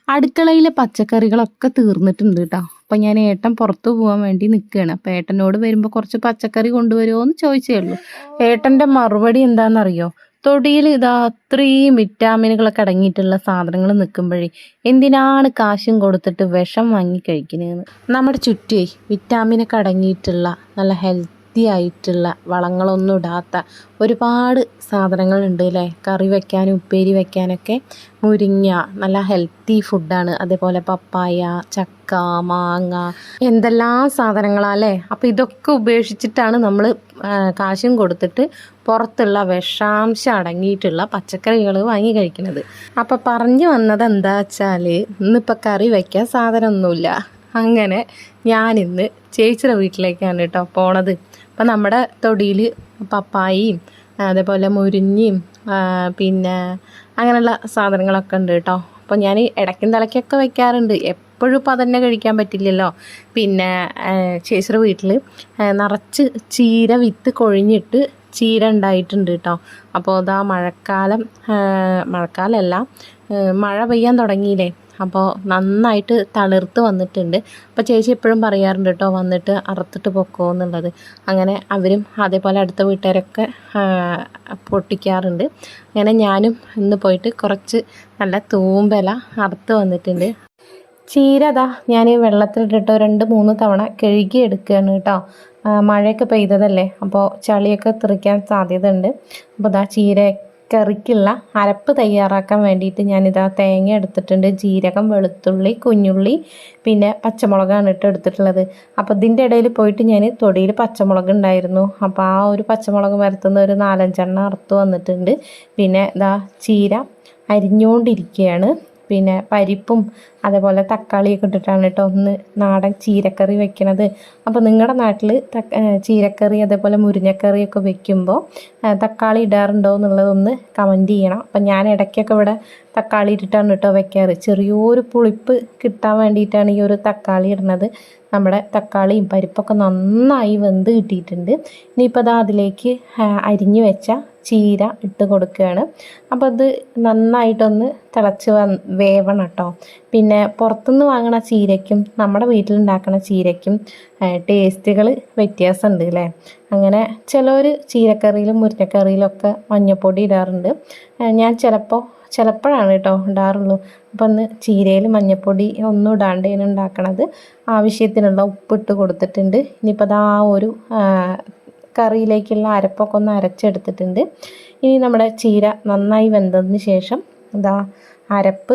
അടുക്കളയിലെ പച്ചക്കറികളൊക്കെ തീർന്നിട്ടുണ്ട് കേട്ടോ. അപ്പം ഞാൻ ഏട്ടൻ പുറത്തു പോകാൻ വേണ്ടി നിൽക്കുകയാണ്. അപ്പം ഏട്ടനോട് വരുമ്പോൾ കുറച്ച് പച്ചക്കറി കൊണ്ടുവരുമോ എന്ന് ചോദിച്ചേ ഉള്ളൂ. ഏട്ടൻ്റെ മറുപടി എന്താണെന്നറിയോ? തൊടിയിൽ ഇതാ അത്രയും വിറ്റാമിനുകളൊക്കെ അടങ്ങിയിട്ടുള്ള സാധനങ്ങൾ നിൽക്കുമ്പോഴേ എന്തിനാണ് കാശും കൊടുത്തിട്ട് വിഷം വാങ്ങി കഴിക്കുന്നതെന്ന്. നമ്മുടെ ചുറ്റുമേ വിറ്റാമിനൊക്കെ അടങ്ങിയിട്ടുള്ള നല്ല ഹെൽത്തി ആയിട്ടുള്ള വളങ്ങളൊന്നും ഇടാത്ത ഒരുപാട് സാധനങ്ങളുണ്ട് അല്ലേ? കറി വയ്ക്കാനും ഉപ്പേരി വയ്ക്കാനൊക്കെ മുരിങ്ങ നല്ല ഹെൽത്തി ഫുഡാണ്. അതേപോലെ പപ്പായ, ചക്ക, മാങ്ങ, എന്തെല്ലാം സാധനങ്ങളല്ലേ. അപ്പോൾ ഇതൊക്കെ ഉപേക്ഷിച്ചിട്ടാണ് നമ്മൾ കാശും കൊടുത്തിട്ട് പുറത്തുള്ള വിഷാംശം അടങ്ങിയിട്ടുള്ള പച്ചക്കറികൾ വാങ്ങി കഴിക്കുന്നത്. അപ്പോൾ പറഞ്ഞു വന്നത് എന്താ വെച്ചാൽ ഇന്നിപ്പോൾ കറി വയ്ക്കാൻ സാധനമൊന്നുമില്ല. അങ്ങനെ ഞാനിന്ന് ചേച്ചിയുടെ വീട്ടിലേക്കാണ് കേട്ടോ പോണത്. അപ്പം നമ്മുടെ തൊടിയിൽ പപ്പായയും അതേപോലെ മുരിങ്ങയും പിന്നെ അങ്ങനെയുള്ള സാധനങ്ങളൊക്കെ ഉണ്ട് കേട്ടോ. അപ്പോൾ ഞാൻ ഇടയ്ക്കും തലയ്ക്കൊക്കെ വയ്ക്കാറുണ്ട്. എപ്പോഴും ഇപ്പോൾ അതന്നെ കഴിക്കാൻ പറ്റില്ലല്ലോ. പിന്നെ ചേച്ചിയുടെ വീട്ടിൽ നിറച്ച് ചീര വിത്ത് കൊഴിഞ്ഞിട്ട് ചീര ഉണ്ടായിട്ടുണ്ട് കേട്ടോ. അപ്പോൾ അതാ മഴക്കാലമല്ല, മഴ പെയ്യാൻ തുടങ്ങിയില്ലേ, അപ്പോൾ നന്നായിട്ട് തളിർത്ത് വന്നിട്ടുണ്ട്. അപ്പോൾ ചേച്ചി എപ്പോഴും പറയാറുണ്ട് കേട്ടോ വന്നിട്ട് അറുത്തിട്ട് പൊക്കോ എന്നുള്ളത്. അങ്ങനെ അവരും അതേപോലെ അടുത്ത വീട്ടുകാരൊക്കെ പൊട്ടിക്കാറുണ്ട്. അങ്ങനെ ഞാനും ഇന്ന് പോയിട്ട് കുറച്ച് നല്ല തൂമ്പല അറുത്ത് വന്നിട്ടുണ്ട്. ചീര അതാ ഞാൻ വെള്ളത്തിലിട്ടിട്ട് 2-3 തവണ കഴുകി എടുക്കുകയാണ് കേട്ടോ. മഴയൊക്കെ പെയ്തതല്ലേ, അപ്പോൾ ചളിയൊക്കെ തെറിക്കാൻ സാധ്യത ഉണ്ട്. അപ്പോൾ ഇതാ ചീര കറിക്കുള്ള അരപ്പ് തയ്യാറാക്കാൻ വേണ്ടിയിട്ട് ഞാനിതാ തേങ്ങ എടുത്തിട്ടുണ്ട്, ജീരകം, വെളുത്തുള്ളി, കുഞ്ഞുള്ളി, പിന്നെ പച്ചമുളകാണ് എടുത്തിട്ടുള്ളത്. അപ്പോൾ ഇതിൻ്റെ ഇടയിൽ പോയിട്ട് ഞാൻ തൊടിയിൽ പച്ചമുളക് ഉണ്ടായിരുന്നു. അപ്പോൾ ആ ഒരു പച്ചമുളക് മരത്തുനിന്ന് ഒരു 4-5 അറുത്ത് വന്നിട്ടുണ്ട്. പിന്നെ ഇതാ ചീര അരിഞ്ഞുകൊണ്ടിരിക്കുകയാണ്. പിന്നെ പരിപ്പും അതേപോലെ തക്കാളിയൊക്കെ ഇട്ടിട്ടാണ് കേട്ടോ ഒന്ന് നാടൻ ചീരക്കറി വെക്കണത്. അപ്പോൾ നിങ്ങളുടെ നാട്ടിൽ ചീരക്കറി അതേപോലെ മുരിങ്ങക്കറിയൊക്കെ വെക്കുമ്പോൾ തക്കാളി ഇടാറുണ്ടോ എന്നുള്ളതൊന്ന് കമൻറ്റ് ചെയ്യണം. അപ്പം ഞാൻ ഇടയ്ക്കൊക്കെ ഇവിടെ തക്കാളി ഇട്ടിട്ടാണ് കേട്ടോ വെക്കാറ്. ചെറിയൊരു പുളിപ്പ് കിട്ടാൻ വേണ്ടിയിട്ടാണ് ഈ ഒരു തക്കാളി ഇടുന്നത്. നമ്മുടെ തക്കാളിയും പരിപ്പൊക്കെ നന്നായി വെന്ത് കിട്ടിയിട്ടുണ്ട്. ഇനിയിപ്പോൾ അത് അതിലേക്ക് അരിഞ്ഞു വെച്ച ചീര ഇട്ട് കൊടുക്കുകയാണ്. അപ്പോൾ അത് നന്നായിട്ടൊന്ന് തിളച്ച് വേവണം കേട്ടോ. പിന്നെ പുറത്തുനിന്ന് വാങ്ങണ ചീരയ്ക്കും നമ്മുടെ വീട്ടിലുണ്ടാക്കണ ചീരയ്ക്കും ടേസ്റ്റുകൾ വ്യത്യാസമുണ്ട് അല്ലേ. അങ്ങനെ ചിലർ ചീരക്കറിയിലും മുരിങ്ങക്കറിയിലൊക്കെ മഞ്ഞൾപ്പൊടി ഇടാറുണ്ട്. ഞാൻ ചിലപ്പോഴാണ് കേട്ടോ ഇടാറുള്ളൂ. അപ്പം ഒന്ന് ചീരയിൽ മഞ്ഞൾപ്പൊടി ഒന്നും ഇടാണ്ടേന് ഉണ്ടാക്കണത്. ആവശ്യത്തിനുള്ള ഉപ്പിട്ട് കൊടുത്തിട്ടുണ്ട്. ഇനിയിപ്പോൾ അത് ആ ഒരു കറിയിലേക്കുള്ള അരപ്പൊക്കെ ഒന്ന് അരച്ചെടുത്തിട്ടുണ്ട്. ഇനി നമ്മുടെ ചീര നന്നായി വെന്തതിന് ശേഷം ഇതാ അരപ്പ്